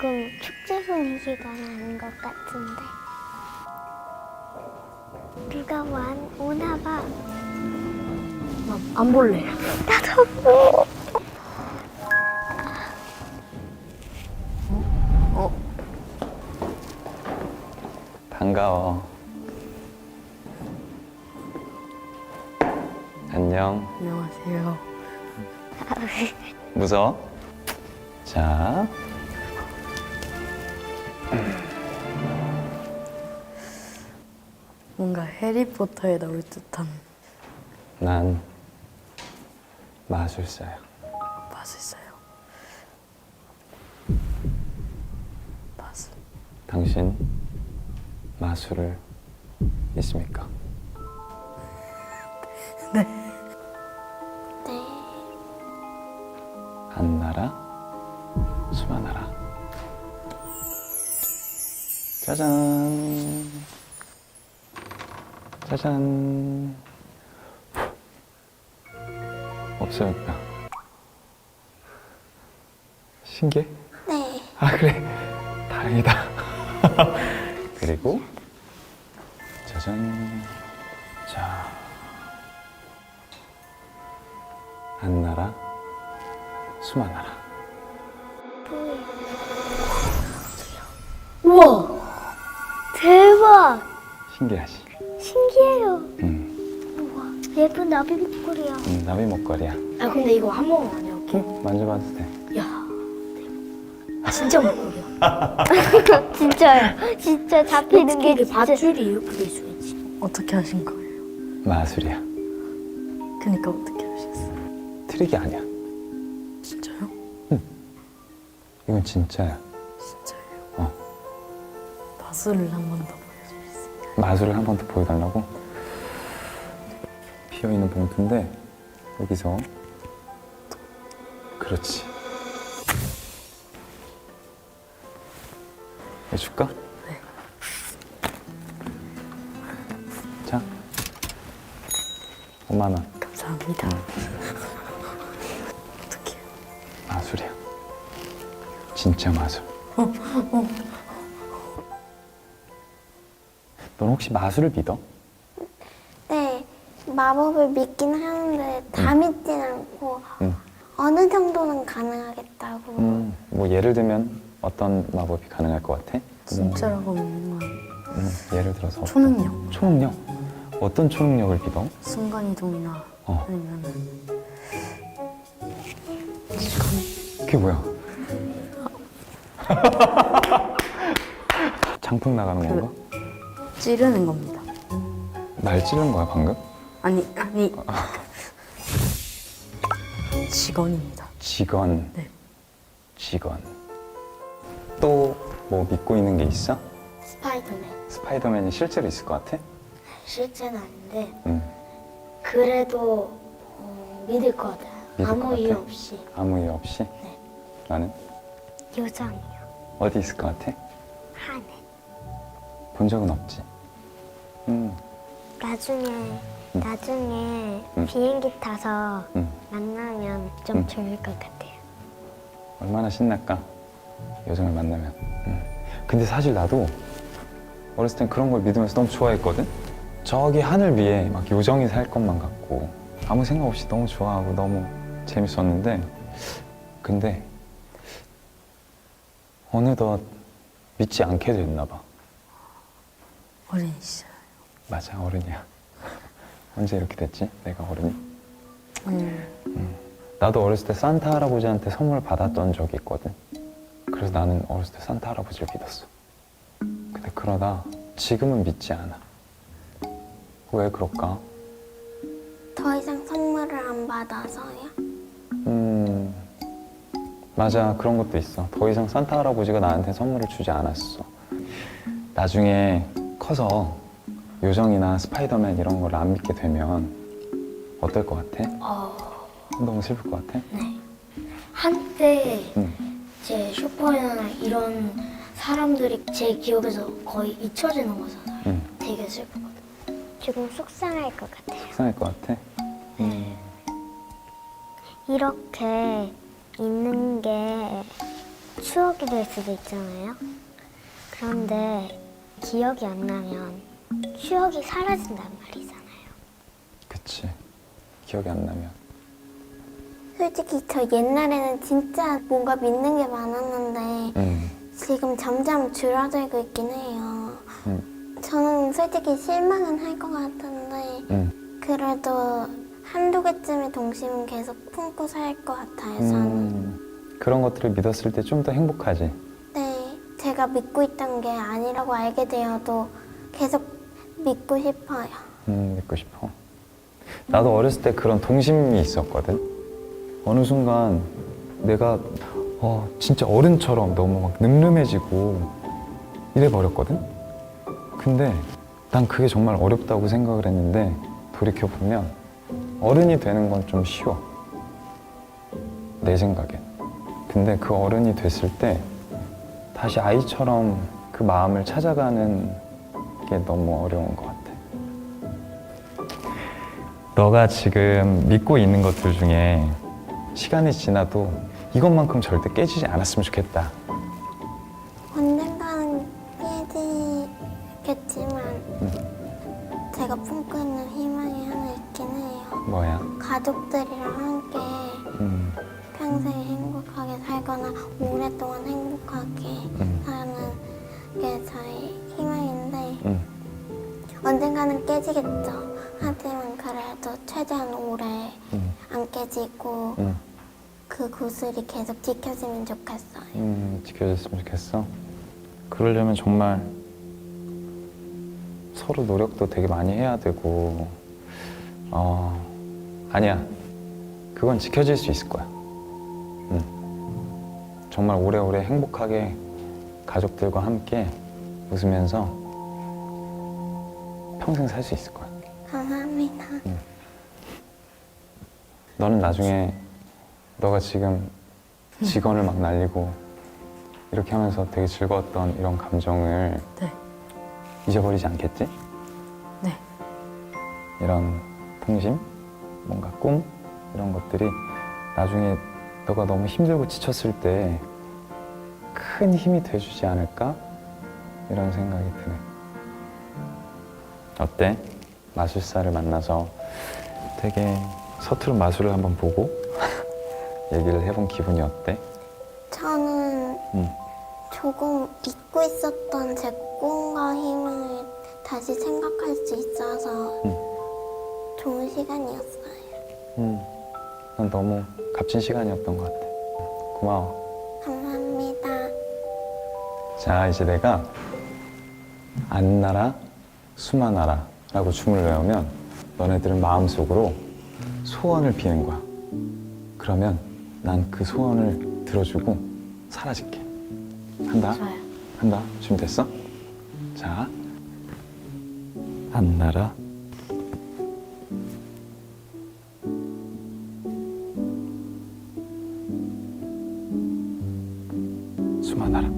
지금 축제 분위기가 나는 것 같은데. 누가 오나 봐. 안 볼래. 나도 뭐. 반가워. 안녕. 안녕하세요. 무서워? 자. 뭔가 해리포터에 나올 듯한 난 마술사야. 마술사요. 마술. 당신 마술을 믿습니까? 네. 한나라 수만나라. 짜잔. 짜잔. 없어졌다. 신기해? 네. 아 그래. 다행이다. 그리고 짜잔. 자, 한나라 수만나라. 우와. 대박. 신기하지? 신기해요. 응. 우와. 예쁜 나비 목걸이야. 나비 목걸이야. 아 근데 이거 한 번만 안 해볼게. 응? 만져봐도 돼. 야, 진짜 목걸이야. 진짜요. 진짜 잡히는 게 이게 진짜. 밧줄이 이렇게 될 수 있지. 어떻게 하신 거예요? 마술이야. 그니까 어떻게 하셨어요? 트릭이 아니야. 진짜요? 이건 진짜야. 진짜예요? 어. 마술을 한 번 더 보여주세요. 마술을 한 번 더 보여달라고? 비어있는 봉투인데 여기서 그렇지. 해줄까? 네. 자, 5만 원. 감사합니다. 어떻게? 마술이야. 진짜 마술. 넌 혹시 마술을 믿어? 네. 마법을 믿긴 하는데 다 믿진 않고 응. 어느 정도는 가능하겠다고. 뭐 예를 들면 어떤 마법이 가능할 것 같아? 진짜라고 믿는 건 예를 들어서 초능력. 초능력? 어떤 초능력을 믿어? 순간이동이나 어. 아니면은 그게 뭐야? 장풍 나가는 건가? 찌르는 겁니다. 날 찌른 거야 방금? 아니 직원입니다. 직원. 네. 직원. 또 뭐 믿고 있는 게 있어? 스파이더맨. 스파이더맨이 실제로 있을 것 같아? 실제는 아닌데 응. 그래도 믿을 것 같아요. 믿을 아무 것 이유 같아? 없이. 아무 이유 없이? 네. 나는? 요정이요. 어디 있을 것 같아? 하늘. 본 적은 없지? 나중에 응. 비행기 타서 응. 만나면 좀 응. 좋을 것 같아요. 얼마나 신날까? 요정을 만나면. 근데 사실 나도 어렸을 땐 그런 걸 믿으면서 너무 좋아했거든? 저기 하늘 위에 막 요정이 살 것만 같고 아무 생각 없이 너무 좋아하고 너무 재밌었는데 근데 어느덧 믿지 않게 됐나 봐. 어린 시절. 맞아, 어른이야. 언제 이렇게 됐지? 내가 어른이? 나도 어렸을 때 산타 할아버지한테 선물 받았던 적이 있거든. 그래서 나는 어렸을 때 산타 할아버지를 믿었어. 근데 그러다 지금은 믿지 않아. 왜 그럴까? 더 이상 선물을 안 받아서요? 맞아, 그런 것도 있어. 더 이상 산타 할아버지가 나한테 선물을 주지 않았어. 나중에 커서 요정이나 스파이더맨 이런 걸 안 믿게 되면 어떨 것 같아? 너무 슬플 것 같아? 네. 한때 응. 제 슈퍼히어로나 이런 사람들이 제 기억에서 거의 잊혀지는 거잖아요. 응. 되게 슬프거든. 지금 속상할 것 같아요. 속상할 것 같아? 이렇게 있는 게 추억이 될 수도 있잖아요. 그런데 기억이 안 나면 추억이 사라진단 말이잖아요. 그치. 기억이 안 나면. 솔직히 저 옛날에는 진짜 뭔가 믿는 게 많았는데 지금 점점 줄어들고 있긴 해요. 저는 솔직히 실망은 할 것 같은데 그래도 한두 개쯤의 동심은 계속 품고 살 것 같아요, 저는. 그런 것들을 믿었을 때 좀 더 행복하지. 네, 제가 믿고 있던 게 아니라고 알게 되어도 계속 믿고 싶어요. 믿고 싶어. 나도 어렸을 때 그런 동심이 있었거든. 어느 순간 내가 진짜 어른처럼 너무 막 늠름해지고 이래버렸거든. 근데 난 그게 정말 어렵다고 생각을 했는데 돌이켜보면 어른이 되는 건 좀 쉬워. 내 생각엔. 근데 그 어른이 됐을 때 다시 아이처럼 그 마음을 찾아가는 게 너무 어려운 것 같아. 너가 지금 믿고 있는 것들 중에 시간이 지나도 이것만큼 절대 깨지지 않았으면 좋겠다. 언젠가는 깨지겠지만 제가 품고 있는 희망이 하나 있긴 해요. 뭐야? 가족들이랑 함께 평생 행복하게 살거나 오랫동안 행복하게 사는 게 저의 희망인데 언젠가는 깨지겠죠. 하지만 그래도 최대한 오래 안 깨지고 그 구슬이 계속 지켜지면 좋겠어요. 지켜줬으면 좋겠어. 그러려면 정말 서로 노력도 되게 많이 해야 되고 아니야. 그건 지켜질 수 있을 거야. 정말 오래오래 행복하게 가족들과 함께 웃으면서 평생 살 수 있을 거야. 감사합니다. 너는 나중에 너가 지금 직원을 막 날리고 이렇게 하면서 되게 즐거웠던 이런 감정을 네. 잊어버리지 않겠지? 네. 이런 통심, 뭔가 꿈 이런 것들이 나중에 너가 너무 힘들고 지쳤을 때 큰 힘이 돼주지 않을까? 이런 생각이 드네. 어때? 마술사를 만나서 되게 서투른 마술을 한번 보고 얘기를 해본 기분이 어때? 저는 조금 잊고 있었던 제 꿈과 희망을 다시 생각할 수 있어서 좋은 시간이었어요. 난 너무 값진 시간이었던 것 같아. 고마워. 감사합니다. 자, 이제 내가 안나라 수만나라 라고 춤을 외우면 너네들은 마음속으로 소원을 비는 거야. 그러면 난 그 소원을 들어주고 사라질게. 한다? 좋아요. 한다? 준비됐어? 자, 안나라 수만나라.